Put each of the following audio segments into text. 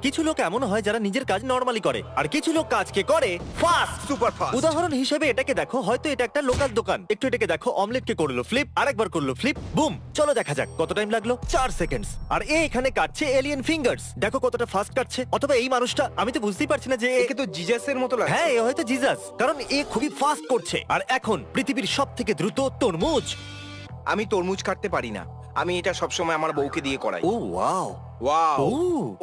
কিছু লোক এমন হয় যারা নিজের কাজ নরমালি করে আর কিছু লোক কাজকে করে ফাস্ট। Super fast. উদাহরণ হিসেবে এটাকে দেখো, হয়তো এটা একটা লোকাল দোকান। একটু এটাকে দেখো, অমলেটকে করলো ফ্লিপ, আরেকবার করলো ফ্লিপ, বুম। চলো দেখা যাক কত টাইম লাগলো, 4 সেকেন্ডস। আর এ এখানে কাটছে এলিয়েন ফিঙ্গারস। দেখো কতটা ফাস্ট কাটছে। অথবা এই মানুষটা, আমি তো বুঝতেই পারছি না যে একে তো জিজাসের মতো লাগছে। হ্যাঁ, এ হয়তো জিজাস, কারণ এ খুবই ফাস্ট করছে। আর এখন পৃথিবীর সব থেকে দ্রুত তরমুজ। আমি তরমুজ কাটতে পারি না, আমি এটা সবসময় আমার বউকে দিয়ে করাই। ও ওয়াও, ওয়াও, ও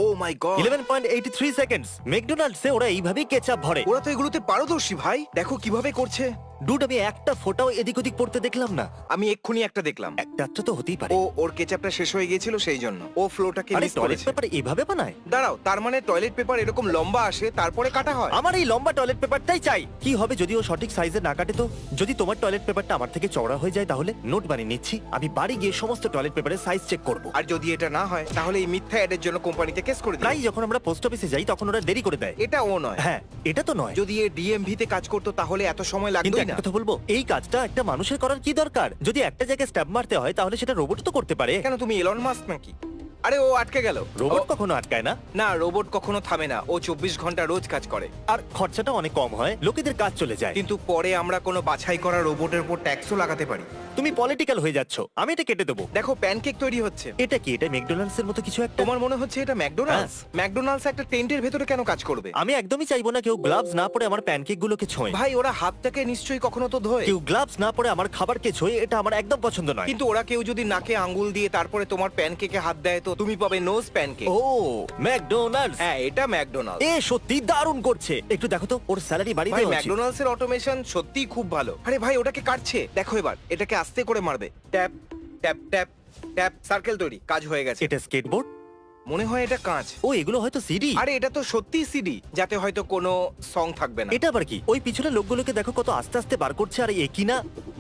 ও মাই গড। 11.83 সেকেন্ডস। ম্যাকডোনাল্ডসে ওরা এইভাবেই কেচাপ ভরে। ওরা তো এগুলোতে পারদর্শী ভাই, দেখো কিভাবে করছে। ডুড, আমি একটা ফোঁটাও এদিক ওদিক পড়তে দেখলাম না। আমি এক্ষুনি একটা দেখলাম। একটা তো হতেই পারে। ওর কেচাপটা শেষ হয়ে গিয়েছিল, সেই জন্য ও ফ্লোটাকে আরে মিস টয়লেট করেছে। পেপার এভাবে বানায়? দাঁড়াও, তার মানে টয়লেট পেপার এরকম লম্বা আসে তারপরে কাটা হয়? আমার এই লম্বা টয়লেট পেপারটাই চাই। কি হবে যদি ও সঠিক সাইজে না কাটে? তো যদি তোমার টয়লেট পেপারটা আমার থেকে চওড়া হয়ে যায় তাহলে? নোট বানিয়ে নিচ্ছি, আমি বাড়ি গিয়ে সমস্ত টয়লেট পেপারের সাইজ চেক করব। আর যদি এটা না হয় তাহলে এই মিথ্যা অ্যাডের জন্য কোম্পানিতে কেস করে দিই। প্রায় যখন আমরা পোস্ট অফিসে যাই তখন ওরা দেরি করে দেয়। এটা ও নয়। হ্যাঁ, এটা তো নয়। যদি এ ডিএমভি তে কাজ করতো তাহলে এত সময় কিন্তু লাগতোই একটা না। কথা বলবো, এই কাজটা একটা মানুষের করার কি দরকার? যদি একটা জায়গায় স্ট্যাম্প মারতে হয় তাহলে সেটা রোবট তো করতে পারে। কেন, তুমি এলন মাস্ক নাকি? আরে ও আটকে গেল। রোবট কখনো আটকায় না। না, রোবট কখনো থামে না, ও 24 ঘন্টা রোজ কাজ করে। আর খরচাটা অনেক কম হয়, লোকেদের কাজ চলে যায়। কিন্তু পরে আমরা কোনো বাছাই করা রোবটের উপর ট্যাক্সও লাগাতে পারি। তুমি পলিটিক্যাল হয়ে যাচ্ছ, আমি এটা কেটে দেবো। দেখো, প্যানকেক তৈরি হচ্ছে। এটা কি? এটা ম্যাকডোনাল্ডস এর মতো কিছু একটা। তোমার মনে হচ্ছে এটা ম্যাকডোনাল্ডস? ম্যাকডোনাল্ডস একটা টেন্টের ভেতরে কেন কাজ করবে? আমি একদমই চাইবো না কেউ গ্লাভস না পরে আমার প্যানকেক গুলোকে ছোঁয়। ভাই, ওরা হাতটাকে নিশ্চয়ই কখনো তো ধোয়। কেউ গ্লাভস না পরে আমার খাবারকে ছোঁয়, এটা আমার একদম পছন্দ নয়। কিন্তু ওরা কেউ যদি নাকে আঙ্গুল দিয়ে তারপরে তোমার প্যানকেকে হাত দেয় তো তুমি পাবে নোজ প্যানকেক। ও ম্যাকডোনাল্ডস, হ্যাঁ, এটা ম্যাকডোনাল্ডস। এ সত্যি দারুণ করছে। একটু দেখো তো, ওর স্যালারি বাড়িয়ে ভাই, দেওয়া উচিত। ম্যাকডোনাল্ডস এর অটোমেশন সত্যিই খুব ভালো। আরে ভাই, ওটাকে কাটছে দেখো। এবার এটাকে আস্তে করে মারবে। Tap tap tap tap, circle তৈরি, কাজ হয়ে গেছে। এটা স্কেটবোর্ড? মনে হয় এটা কাঁচ। ও, এগুলো হয়তো সিডি। আরে এটা তো সত্যি সিডি, যাতে হয়তো কোনো সং থাকবে না। এটা আবার কি? ওই পিছনে লোকগুলোকে দেখো কত আস্তে আস্তে বার করছে। আর এ কি না,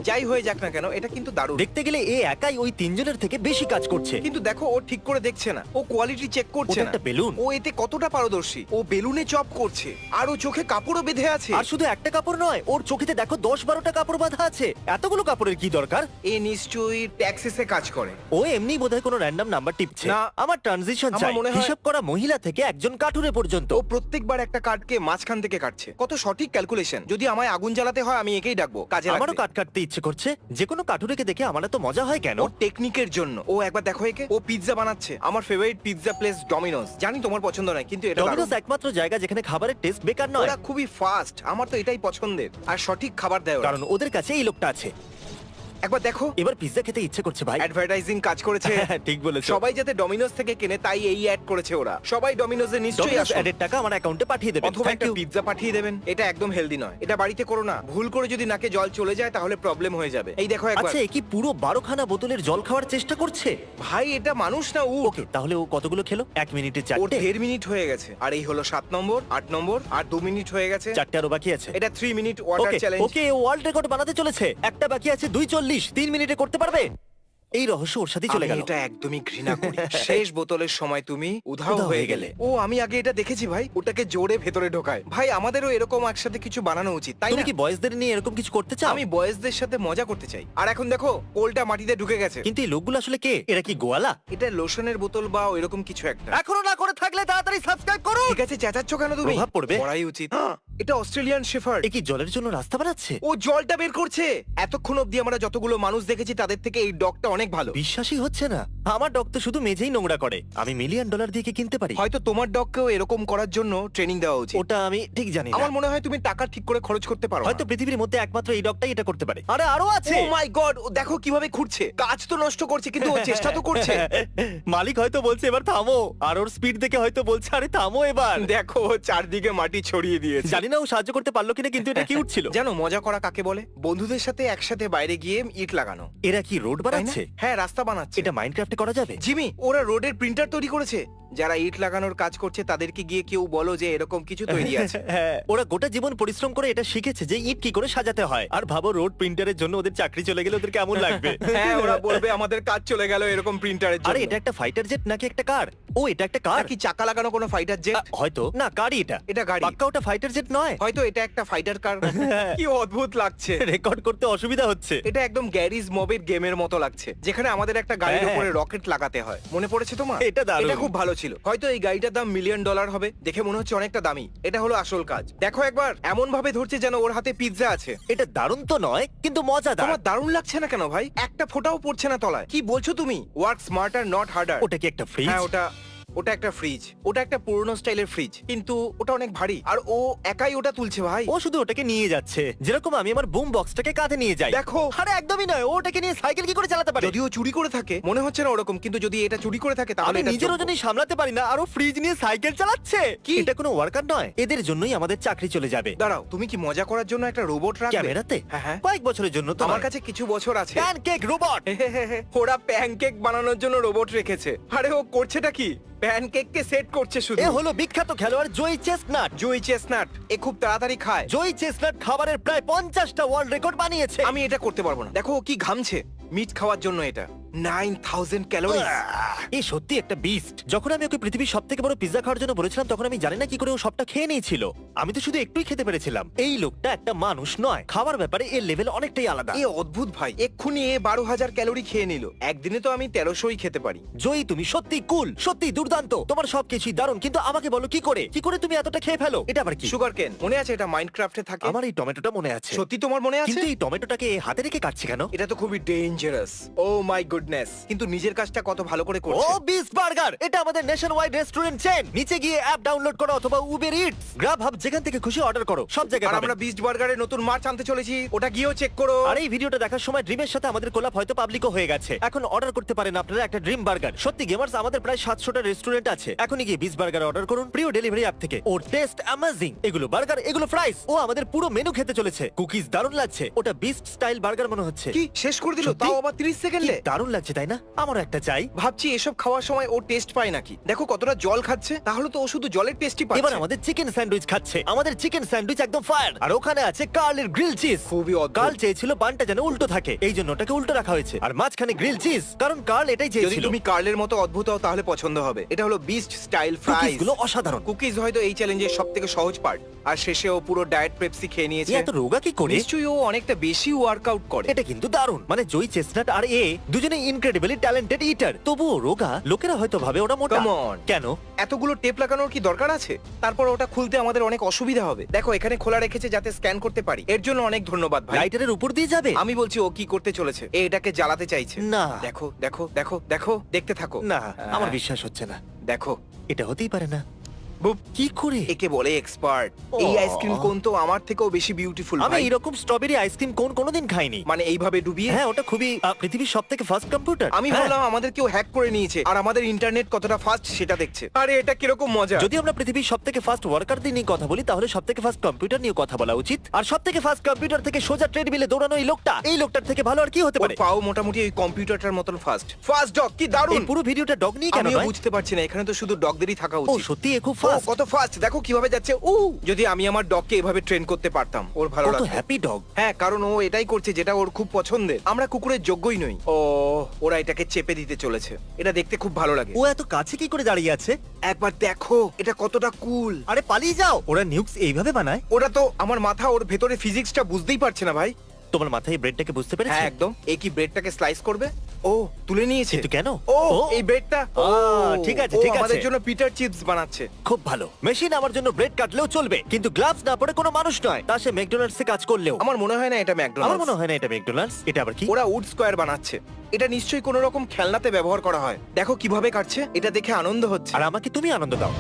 যাই হয়ে যাক না কেন, এটা কিন্তু দারুণ। দেখতে গেলে এ একাই ওই তিনজনের থেকে বেশি কাজ করছে। কিন্তু দেখো, ও ঠিক করে দেখছে না, ও কোয়ালিটি চেক করছে ওটা না। একটা বেলুন। ও এতে কতটা পারদর্শী। ও বেলুনে চপ করছে আর ও চোখে কাপড়ও বেঁধে আছে। আর শুধু একটা কাপড় নয়, ওর চোখেতে দেখো 10-12টা কাপড় বাঁধা আছে। এতগুলো কাপড়ের কি দরকার? এ নিশ্চয়ই ট্যাক্সিসে কাজ করে। ও এমনি বোধহয় কোনো র্যান্ডম নাম্বার টিপছে। না, আমার ট্রানজিশন আমার চাই, মনে হয়- হিসাব করা মহিলা থেকে একজন কাঠুরে পর্যন্ত। ও প্রত্যেকবার একটা কাঠকে মাঝখান থেকে কাটছে। কত সঠিক ক্যালকুলেশন। যদি আমায় আগুন জ্বালাতে হয় আমি একেই ডাকবো, কাজে আমারও লাগবে। কাট কাটতে ইচ্ছে করছে। যে কোনো কাঠুরেকে দেখে আমার এত মজা হয় কেন? ওর টেকনিকের জন্য। ও একবার দেখো একে, ও পিৎজা বানাচ্ছে। আমার ফেভারিট পিৎজা প্লেস ডমিনোজ। জানি তোমার পছন্দ নয়, কিন্তু এটা ডমিনোস দারুণ। একমাত্র জায়গা যেখানে খাবারের টেস্ট বেকার নয়। ওরা খুবই ফাস্ট, আমার তো এটাই পছন্দের। আর সঠিক খাবার দেয় ওরা। কারণ ওদের কাছে এই লোকটা আছে। একবার দেখো, এবার পিৎজা খেতে ইচ্ছে করছে ভাই। অ্যাডভার্টাইজিং কাজ করেছে। ঠিক বলেছো। সবাই যাতে ডমিনোজ থেকে কেনে তাই এই অ্যাড করেছে ওরা। সবাই ডমিনোজে নিশ্চয়ই ডমিনোস আসুন। অ্যাডের টাকা আমার অ্যাকাউন্টে পাঠিয়ে দেবেন। অথবা থ্যাংক একটা ইউ। পিৎজা পাঠিয়ে দেবেন। এটা একদম হেলদি নয়, এটা বাড়িতে করো না। ভুল করে যদি নাকে জল চলে যায় তাহলে প্রবলেম হয়ে যাবে। এই দেখো একবার। আচ্ছা, এ কি পুরো 12খানা বোতলের জল খাওয়ার চেষ্টা করছে? ভাই, এটা মানুষ না উট। ওকে, তাহলে ও কতগুলো খেলো? 1 মিনিটে ওর 4টে। 1.5 মিনিট হয়ে গেছে। আর এই হলো 7 নম্বর, 8 নম্বর, আর 2 মিনিট হয়ে গেছে। 4টে আরো বাকি আছে। এটা 3 মিনিট ওয়াটার ওকে চ্যালেঞ্জ। ওকে, ওয়ার্ল্ড রেকর্ড বানাতে চলেছে। একটা বাকি আছে 2:40। 3 মিনিটে করতে পারবে? এই রহস্য ওর সাথে চলে আমি গেল। এটা একদমই ঘৃণা করি। শেষ বোতলের সময় তুমি উধাও হয়ে গেলে। ও, আমি আগে এটা দেখেছি ভাই, ওটাকে জোরে ভেতরে ঢোকায়। ভাই, আমাদেরও এরকম একসাথে কিছু বানানো উচিত, তাই তুমি না? কি বয়েজদের নিয়ে এরকম কিছু করতে চাও? আমি বয়েজদের সাথে মজা করতে চাই। আর এখন দেখো, পোলটা মাটিতে ঢুকে গেছে। কিন্তু এই লোকগুলো আসলে কে? এরা কি গোয়ালা? এটা লোশনের বোতল বা এরকম কিছু একটা। এখনো না করে থাকলে তাড়াতাড়ি সাবস্ক্রাইব করুন। ঠিক আছে, চেঁচাচ্ছ কেন তুমি? প্রভাব পড়বে। করাই উচিত। এটা অস্ট্রেলিয়ান শেফার্ড। এ কি জলের জন্য রাস্তা বানাচ্ছে? ও জলটা বের করছে। এতক্ষণ অবধি আমরা যতগুলো মানুষ দেখেছি তাদের থেকে এই ডগটা অনেক ভালো। বিশ্বাসই হচ্ছে না। আমার ডগ তো শুধু মেঝেই নোংরা করে। আমি $1,000,000 দিয়ে কি কিনতে পারি? হয়তো তোমার ডগকেও এরকম করার জন্য ট্রেনিং দেওয়া উচিত। ওটা আমি ঠিক জানি না। আমার মনে হয় তুমি টাকা ঠিক করে খরচ করতে পারো। হয়তো পৃথিবীর মধ্যে একমাত্র এই ডগটাই এটা করতে পারে। আরে আরো আছে। ও মাই গড, ও দেখো কিভাবে খুঁড়ছে। কাজ তো নষ্ট করছে কিন্তু ও চেষ্টা তো করছে। মালিক হয়তো বলছে এবার থামো, আর ওর স্পিড দেখে হয়তো বলছে আরে থামো এবার। দেখো, ও চারদিকে মাটি ছড়িয়ে দিয়েছে। জানি না ও সাহায্য করতে পারলো কিনা, কিন্তু এটা কিউট ছিল। জানো মজা করা কাকে বলে? বন্ধুদের সাথে একসাথে বাইরে গিয়ে ইট লাগানো। এরা কি রোড তাই না? বানাচ্ছে? হ্যাঁ, রাস্তা বানাচ্ছে। এটা মাইনক্রাফটে করা যাবে? জিমি, ওরা রোডের প্রিন্টার তৈরি করেছে। যারা ইট লাগানোর কাজ করছে তাদেরকে গিয়ে কেউ বলো যে এরকম কিছু তৈরি আছে। হ্যাঁ, ওরা গোটা জীবন পরিশ্রম করে এটা শিখেছে যে ইট কি করে সাজাতে হয়। আর ভাবো, রোড প্রিন্টারের জন্য ওদের চাকরি চলে গেলে ওদের কেমন লাগবে। হ্যাঁ, ওরা বলবে আমাদের কাজ চলে গেল এরকম প্রিন্টারের জন্য। আরে এটা একটা ফাইটার জেট নাকি একটা কার? ও, এটা একটা কার। কি চাকা লাগানো কোনো ফাইটার জেট? হয়তো না, কারই এটা। এটা গাড়ি। পাক্কা ওটা ফাইটার জেট নয়। হয়তো এটা একটা ফাইটার কার। কি অদ্ভুত লাগছে। রেকর্ড করতে অসুবিধা হচ্ছে। এটা একদম গ্যারিজ মবের গেমের মতো লাগছে, যেখানে আমাদের একটা গাড়ির হ্যাঁ। উপরে রকেট লাগাতে হয়। মনে পড়েছে তোমার? এটা দারুণ। এটা খুব ভালো ছিল। হয়তো এই গাড়িটার দাম $1 মিলিয়ন হবে, দেখে মনে হচ্ছে অনেকটা দামি। এটা হলো আসল কাজ। দেখো একবার, এমন ভাবে ধরছে যেন ওর হাতে পিৎজা আছে। এটা দারুণ তো নয়, কিন্তু মজাদার। তোমার দারুণ লাগছে না কেন ভাই? একটা ফোঁটাও পড়ছে না তলায়। কি বলছো তুমি? Work smarter not harder. ওটা কি একটা ফ্রিজ? হ্যাঁ, ওটা একটা ফ্রিজ। ওটা একটা পুরনো স্টাইলের ফ্রিজ, কিন্তু ওটা অনেক ভারী আর ও একাই ওটা তুলছে ভাই। ও শুধু ওটাকে নিয়ে যাচ্ছে, যেরকম আমি আমার বুম বক্সটাকে কাঁধে নিয়ে যাই। দেখো। আরে একদমই নয়, ও ওটাকে নিয়ে সাইকেল কি করে চালাতে পারে? যদিও চুরি করে থাকে মনে হচ্ছে না ওরকম, কিন্তু যদি এটা চুরি করে থাকে তাহলে আমি এটা নিজের যোগ্য। ওজনই সামলাতে পারি না, আর ও ফ্রিজ নিয়ে সাইকেল চালাচ্ছে। কি? এটা কোনো ওয়ার্কার নয়, এদের জন্যই আমাদের চাকরি চলে যাবে। দাঁড়াও, তুমি কি মজা করার জন্য একটা রোবট রাখবে? ক্যামেরাতে? হ্যাঁ হ্যাঁ। কয়েক বছরের জন্য তো আমার নয়। কাছে কিছু বছর আছে। Pancake robot. ওরা প্যানকেক বানানোর জন্য রোবট রেখেছে। আরে ও করছেটা কি? প্যানকেককে সেট করছে শুধু। এ হলো বিখ্যাত খেলোয়াড় জয়ী চেস্টনাট। জুই চেস্টনাট এ খুব তাড়াতাড়ি খায়। জয়ী চেস্টনাট খাবারের প্রায় 50টা ওয়ার্ল্ড রেকর্ড বানিয়েছে। আমি এটা করতে পারবো না। দেখো ও কি ঘামছে মিট খাওয়ার জন্য। এটা 9000 ক্যালোরি। এই সত্যি একটা বিস্ট। যখন আমি ওকে পৃথিবীর সবথেকে বড় পিজ্জা খাওয়ার জন্য বলেছিলাম, তখন আমি জানি না কি করে ও সবটা খেয়ে নিয়েছিল। আমি তো শুধু একটুই খেতে পেরেছিলাম। এই লোকটা একটা মানুষ নয়, খাবার ব্যাপারে এর লেভেল অনেকটাই আলাদা। এ অদ্ভুত ভাই, এক্ষুনি এ 12000 ক্যালোরি খেয়ে নিল। একদিনে তো আমি 1300ই খেতে পারি। জয়ী, তুমি সত্যি কুল, সত্যি দুর্দান্ত। তোমার সবকিছুই দারুণ, কিন্তু আমাকে বলো কি করে তুমি এতটা খেয়ে ফেলো? এটা আবার কি? সুগার কেন মনে আছে? এটা মাইনক্রাফটে থাকে। আমার এই টমেটোটা মনে আছে। সত্যি তোমার মনে আছে? কিন্তু এই টমেটোটাকে হাতে রেখে কাটছে কেন? এটা তো খুবই ডেঞ্জারাস। O my goodness. কিন্তু নিজের কাজটা কত ভালো করে ও করছে। বিস্ট বার্গার, এটা আমাদের নেশন ওয়াইড রেস্টুরেন্ট চেন। নিচে গিয়ে অ্যাপ ডাউনলোড করো অথবা উবের ইটস, গ্রাব হাব, যেখান থেকে খুশি অর্ডার করো, সব জায়গায় আর পাবেন। আমরা বিস্ট বার্গারের নতুন মার্চ আনতে চলেছি, ওটা গিয়েও চেক করো। আর এই ভিডিওটা দেখার সময় ড্রিমের সাথে আমাদের কোলাপ হয়তো পাবলিকও হয়ে গেছে। এখন অর্ডার করতে পারেন আপনারা একটা ড্রিম বার্গার। সত্যি গেমার্স, আমাদের প্রায় 700টা রেস্টুরেন্ট আছে। এখনই গিয়ে বিস্ট বার্গার অর্ডার করুন প্রিয় ডেলিভারি অ্যাপ থেকে। ওর টেস্ট অ্যামেজিং। এগুলো বার্গার, এগুলো ফ্রাইস। ও আমাদের পুরো মেনু খেতে চলেছে। কুকিজ দারুণ লাগছে। ওটা বিস্ট স্টাইল বার্গার মনে হচ্ছে। কি শেষ করে দিল? সত্যি? তাও আবার 30 সেকেন্ডে। কি দারুণ লাগছে তাই না? আমারও একটা চাই। ভাবছি এসব খাওয়ার সময় ও টেস্ট পায় নাকি। দেখো কতটা জল খাচ্ছে। তাহলে তো ও শুধু জলের টেস্টই পাচ্ছে। এবার আমাদের চিকেন স্যান্ডউইচ খাচ্ছে। আমাদের চিকেন স্যান্ডউইচ একদম ফায়ার। আর ওখানে আছে কার্লের গ্রিল চিজ। খুবই অদ্ভুত। কার্ল চেয়েছিল বানটা যেন উল্টো থাকে, এই জন্য ওটাকে উল্টো রাখা হয়েছে। আর মাঝখানে গ্রিল চিজ, কারণ কার্ল এটাই যদি চেয়েছিল। তুমি কার্লের মতো অদ্ভুত হও তাহলে পছন্দ হবে। এটা হলো বিস্ট স্টাইল ফ্রাইস। গুলো অসাধারণ। কুকিজ হয়তো এই চ্যালেঞ্জের সবথেকে সহজ পার্ট। আর শেষে ও পুরো ডায়েট পেপসি খেয়ে নিয়েছে। এত রোগা কি করে? নিশ্চয়ই ও অনেকটা বেশি ওয়ার্কআউট করে। এটা কিন্তু দারুণ। মানে জয়ী চেস্টনাট আর এ দুজনে ইনক্রেডিবলি ট্যালেন্টেড ইটার, তবুও রোগা। লোকেরা হয়তো ভাবে ওরা মোটা। Come on. কেন? এতগুলো টেপ লাগানোর কি দরকার আছে? তারপর ওটা খুলতে আমাদের অনেক অসুবিধা হবে। দেখো এখানে খোলা রেখেছে যাতে স্ক্যান করতে পারি। এর জন্য অনেক ধন্যবাদ ভাই। লাইটারের উপর দিয়ে যাবে? আমি বলছি ও কি করতে চলেছে। এটাকে জ্বালাতে চাইছে। না। দেখো দেখো দেখো দেখো, দেখতে থাকো। না, হ্যাঁ। আমার বিশ্বাস হচ্ছে না। দেখো এটা হতেই পারে না। বুপ। কি করে? একে বলে এক্সপার্ট। এই ও। আইসক্রিম কোন তো আমার থেকেও বেশি বিউটিফুল আমি ভাই। এরকম স্ট্রবেরি আইসক্রিম কোন কোনোদিন খাইনি। মানে এইভাবে ডুবিয়ে। হ্যাঁ, ওটা খুবই পৃথিবীর সবথেকে ফার্স্ট কম্পিউটার। আমি ভাবলাম আমাদের কেউ হ্যাক করে নিয়েছে আর আমাদের ইন্টারনেট কতটা ফাস্ট সেটা দেখছে। আরে এটা কিরকম মজা। যদি আমরা পৃথিবীর সবথেকে ফাস্ট ওয়ার্কারদের নিয়ে কথা বলি, তাহলে সবথেকে ফাস্ট কম্পিউটার নিয়ে কথা বলা উচিত। আর সবথেকে ফাস্ট কম্পিউটার থেকে সোজা ট্রেডমিলে দৌড়ানো এই লোকটার থেকে ভালো আর কি হতে ওর পারে? পাও মোটামুটি ওই কম্পিউটারটার মতন ফাস্ট ডগ কি এই দারুণ। পুরো ভিডিওটা ডগ নিয়ে কেন আমিও নয়? বুঝতে পারছি না, এখানে তো শুধু ডগদেরই থাকা ও উচিত। সত্যি এ খুব ও ফাস্ট। কত ফাস্ট, দেখো কিভাবে যাচ্ছে। যদি আমি আমার ডগকে এভাবে ট্রেন করতে পারতাম, ওর ভালো কত লাগতো। Happy dog. হ্যাঁ, কারণ ও এটাই করছে যেটা ওর খুব পছন্দের। আমরা কুকুরের যোগ্যই নই। ও ওরা এটাকে চেপে দিতে চলেছে। এটা দেখতে খুব ভালো লাগে। ও এত কাছে কি করে দাঁড়িয়ে আছে? একবার দেখো এটা কতটা কুল। আরে পালিয়ে যাও। ওরা নিউক্স এইভাবে বানায়? ওরা তো আমার মাথা ওর ভেতরে ফিজিক্সটা বুঝতেই পারছে না ভাই। তোমার মাথায় এই ব্রেডটাকে বুঝতে পেরেছে? হ্যাঁ একদম। এই কি ব্রেডটাকে স্লাইস করবে? ও তুলে নিয়েছে। কিন্তু কেন? ও এই ব্রেডটা। ঠিক আছে, ও ঠিক আছে। আমাদের জন্য পিটার চিপস বানাচ্ছে। খুব ভালো। মেশিন আমার জন্য ব্রেড কাটলেও চলবে, কিন্তু গ্লাভস না পরে কোনো মানুষ নয়, তা সে ম্যাকডোনাল্ডসে কাজ করলেও। আমার মনে হয় না এটা আমার ম্যাকডোনাল্ডস। মনে হয় না এটা ম্যাকডোনাল্ডস। এটা আবার কি? ওরা উড স্কয়ার বানাচ্ছে। এটা নিশ্চয়ই কোনো রকম খেলনাতে ব্যবহার করা হয়। দেখো কিভাবে কাটছে, এটা দেখে আনন্দ হচ্ছে। আর আমাকে তুমি আনন্দ দাও।